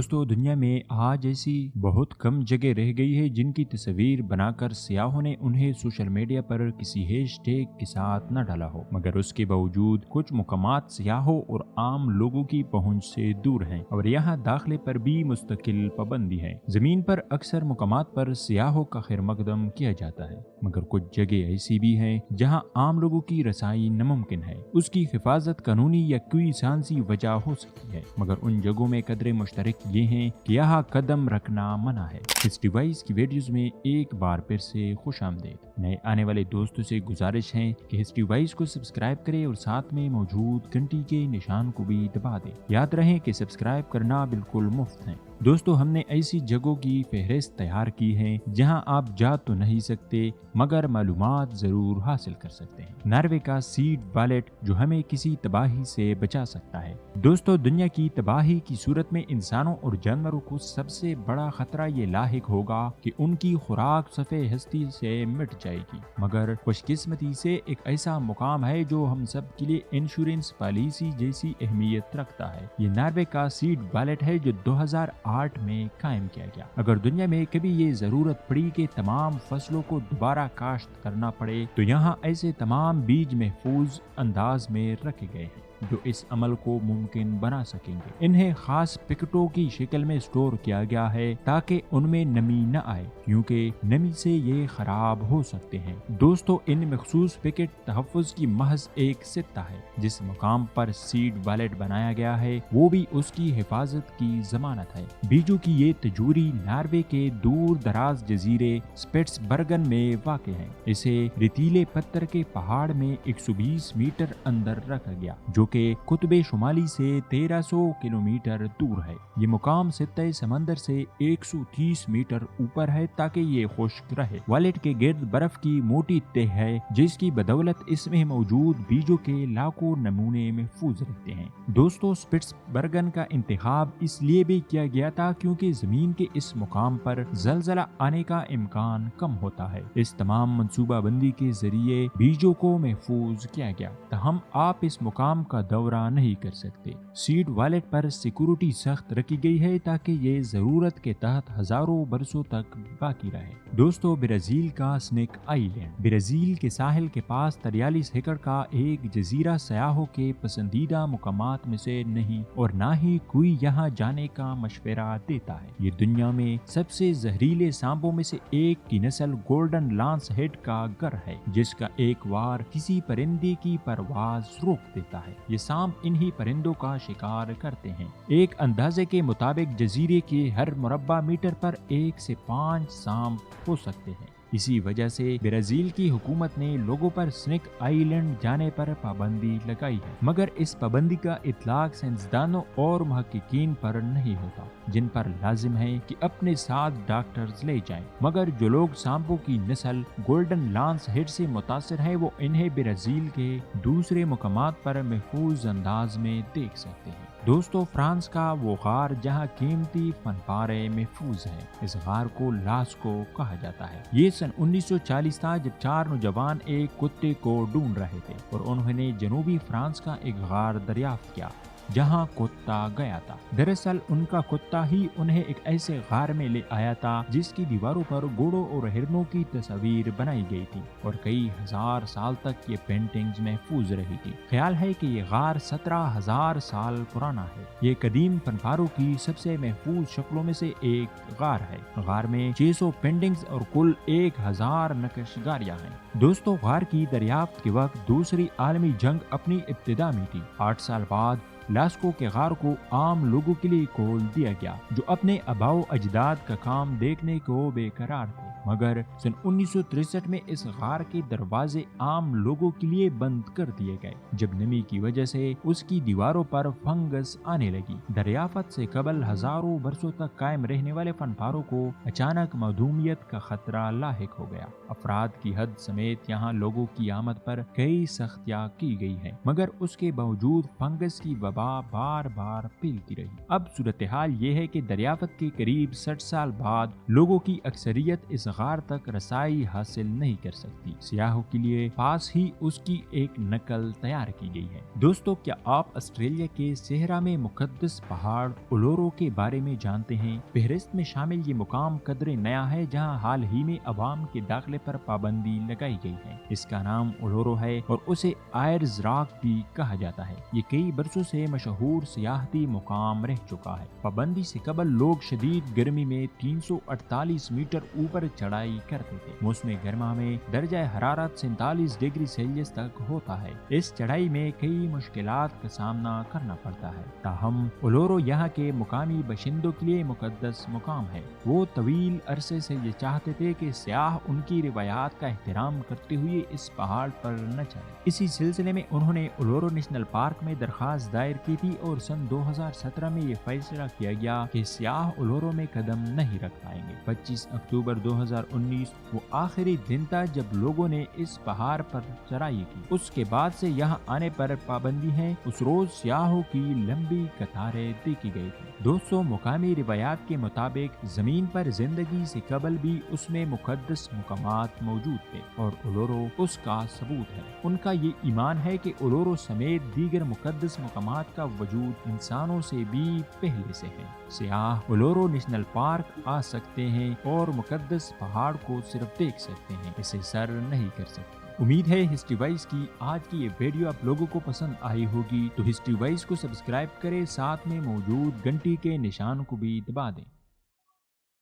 दोस्तों दुनिया में आज ऐसी बहुत कम जगह रह गई है जिनकी तस्वीर बनाकर सियाहों ने उन्हें सोशल मीडिया पर किसी हैशटैग के साथ न डाला हो, मगर उसके बावजूद कुछ मुकामात सियाहों और आम लोगों की पहुंच से दूर हैं और यहाँ दाखिले पर भी मुस्तकिल पाबंदी है। जमीन पर अक्सर मुकामात पर सियाहों का खैर मकदम किया जाता है, मगर कुछ जगह ऐसी भी हैं जहाँ आम लोगों की रसाई नामुमकिन है। उसकी हिफाजत कानूनी या कोई साइंसी वजह हो सकती है, मगर उन जगहों में कदरे मुश्तरक ये हैं कि यहाँ कदम रखना मना है। इस डिवाइस की वीडियोस में एक बार फिर से खुशामदीद। नए आने वाले दोस्तों से गुजारिश है कि इस डिवाइस को सब्सक्राइब करें और साथ में मौजूद घंटी के निशान को भी दबा दें। याद रहे कि सब्सक्राइब करना बिल्कुल मुफ्त है। दोस्तों हमने ऐसी जगहों की फहरिस्त तैयार की है जहां आप जा तो नहीं सकते मगर मालूमात जरूर हासिल कर सकते हैं। नॉर्वे का सीड वॉलेट जो हमें किसी तबाही से बचा सकता है। दोस्तों दुनिया की तबाही की सूरत में इंसानों और जानवरों को सबसे बड़ा खतरा ये लाहिक होगा कि उनकी खुराक सफ़े हस्ती से मिट जाएगी, मगर खुशकिस्मती से एक ऐसा मुकाम है जो हम सब के लिए इंश्योरेंस पॉलिसी जैसी अहमियत रखता है। ये नॉर्वे का सीड वॉलेट है जो 2008 में कायम किया गया। अगर दुनिया में कभी ये जरूरत पड़ी कि तमाम फसलों को दोबारा काश्त करना पड़े तो यहाँ ऐसे तमाम बीज महफूज अंदाज में रखे गए हैं जो इस अमल को मुमकिन बना सकेंगे। इन्हें खास पैकेटों की शक्ल में स्टोर किया गया है ताकि उनमें नमी न आए, क्योंकि नमी से ये खराब हो सकते हैं। दोस्तों इन मखसूस पैकेट तहफ़्फ़ुज़ की महज एक सित्ता है। जिस मुकाम पर सीड वॉलेट बनाया गया है वो भी उसकी हिफाजत की जमानत है। बीजों की ये तजूरी नॉर्वे के दूर दराज जजीरे स्पिट्सबर्गन में वाक़ है। इसे रेतीले पत्थर के पहाड़ में 120 मीटर अंदर रखा गया जो के कुतुब शुमाली से 1300 किलोमीटर दूर है। ये मुकाम सतह समंदर से 130 मीटर ऊपर है ताकि ये खुश्क रहे। वॉलेट के गिर्द बर्फ की मोटी तह है जिसकी बदौलत इसमें मौजूद बीजों के लाखों नमूने महफूज रहते हैं। दोस्तों स्पिट्सबर्गन का इंतखाब इसलिए भी किया गया था क्योंकि जमीन के इस मुकाम पर जलजला आने का इम्कान कम होता है। इस तमाम मंसूबा बंदी के जरिए बीजों को महफूज किया गया तहम आप इस मुकाम का दौरा नहीं कर सकते। सीड वॉलेट पर सिक्योरिटी सख्त रखी गई है ताकि ये जरूरत के तहत हजारों बरसों तक बाकी रहे। दोस्तों ब्राजील का स्नेक आइलैंड ब्राजील के साहिल के पास 43 एकड़ का एक जजीरा सयाहों के पसंदीदा मुकामात में से नहीं और ना ही कोई यहाँ जाने का मशवरा देता है। ये दुनिया में सबसे जहरीले सांपों में से एक की नस्ल गोल्डन लांस हेड का घर है जिसका एक वार किसी परिंदे की परवाज रोक देता है। ये सांप इन्हीं परिंदों का शिकार करते हैं। एक अंदाजे के मुताबिक जजीरे के हर मुरब्बा मीटर पर 1 से 5 सांप हो सकते हैं। इसी वजह से ब्राजील की हुकूमत ने लोगों पर स्नेक आइलैंड जाने पर पाबंदी लगाई है, मगर इस पाबंदी का इतलाक साइंसदानों और मुहक्किकीन पर नहीं होता जिन पर लाजिम है कि अपने साथ डॉक्टर्स ले जाएं। मगर जो लोग सांपों की नस्ल गोल्डन लांस हेड से मुतासिर है वो इन्हें ब्राजील के दूसरे मुकामात पर महफूज अंदाज में देख सकते हैं। दोस्तों फ्रांस का वो गार जहाँ कीमती फनपारे महफूज है, इस गार को लास्को कहा जाता है। ये सन 1940 था जब 4 नौजवान एक कुत्ते को ढूंढ रहे थे और उन्होंने जनूबी फ्रांस का एक गार दरियाफ्त किया जहाँ कुत्ता गया था। दरअसल उनका कुत्ता ही उन्हें एक ऐसे गार में ले आया था जिसकी दीवारों पर घोड़ों और हिरनों की तस्वीर बनाई गई थी और कई हजार साल तक ये पेंटिंग्स महफूज रही थी। ख्याल है कि ये गार 17,000 साल पुराना है। ये कदीम फनपारों की सबसे महफूज शक्लों में से एक गार है। गार में 600 पेंटिंग्स और कुल 1000 नक्शगारियां हैं। दोस्तों गार की दरियाफ्त के वक्त दूसरी आलमी जंग अपनी इब्तिदा में थी। 8 साल बाद लास्को के गार को आम लोगों के लिए खोल दिया गया जो अपने आबाओ अजदाद का काम देखने को बेकरार थे, मगर सन 1963 में इस गार के दरवाजे आम लोगों के लिए बंद कर दिए गए जब नमी की वजह से उसकी दीवारों पर फंगस आने लगी। दरियाफत से कबल हजारों बरसों तक कायम रहने वाले फनपारों को अचानक मधुमियत का खतरा लाहिक हो गया। अफराद की हद समेत यहाँ लोगों की आमद पर कई सख्तियाँ की गई हैं, मगर उसके बावजूद फंगस की वबा बार बार फैलती रही। अब सूरत हाल ये है कि दरियाफत के करीब 60 साल बाद लोगों की अक्सरियत इस غار تک رسائی حاصل نہیں کر سکتی۔ سیاحوں کے لیے پاس ہی اس کی ایک نقل تیار کی گئی ہے۔ دوستو، کیا آپ آسٹریلیا کے صحرا میں مقدس پہاڑ اولورو کے بارے میں جانتے ہیں؟ فہرست میں شامل یہ مقام قدرے نیا ہے جہاں حال ہی میں عوام کے داخلے پر پابندی لگائی گئی ہے۔ اس کا نام اولورو ہے اور اسے آئرز راک بھی کہا جاتا ہے۔ یہ کئی برسوں سے مشہور سیاحتی مقام رہ چکا ہے۔ پابندی سے قبل لوگ شدید گرمی میں 348 میٹر اوپر چڑھائی کرتے تھے۔ موسم گرما میں درجہ حرارت 47 ڈگری سیلسیس تک ہوتا ہے۔ اس چڑھائی میں کئی مشکلات کا سامنا کرنا پڑتا ہے، تاہم اولورو یہاں کے مقامی باشندوں کے لیے مقدس مقام ہے۔ وہ طویل عرصے سے یہ چاہتے تھے کہ سیاح ان کی روایات کا احترام کرتے ہوئے اس پہاڑ پر نہ چڑھیں۔ اسی سلسلے میں انہوں نے اولورو نیشنل پارک میں درخواست دائر کی تھی اور سن 2017 میں یہ فیصلہ کیا گیا کہ سیاح اولورو میں قدم نہیں رکھ پائیں گے۔ 25 اکتوبر 2019 وہ آخری دن تھا جب لوگوں نے اس پہاڑ پر چڑھائی کی۔ اس کے بعد سے یہاں آنے پر پابندی ہے۔ اس روز سیاحوں کی لمبی قطاریں دیکھی گئی تھی۔ دوستو، مقامی روایات کے مطابق زمین پر زندگی سے قبل بھی اس میں مقدس مقامات موجود تھے اور اولورو اس کا ثبوت ہے۔ ان کا یہ ایمان ہے کہ اولورو سمیت دیگر مقدس مقامات کا وجود انسانوں سے بھی پہلے سے ہے۔ سیاح اولورو نیشنل پارک آ سکتے ہیں اور مقدس پہاڑ کو صرف دیکھ سکتے ہیں، اسے سر نہیں کر سکتے۔ امید ہے ہسٹری وائز کی آج کی یہ ویڈیو آپ لوگوں کو پسند آئی ہوگی، تو ہسٹری وائز کو سبسکرائب کریں، ساتھ میں موجود گھنٹی کے نشان کو بھی دبا دیں۔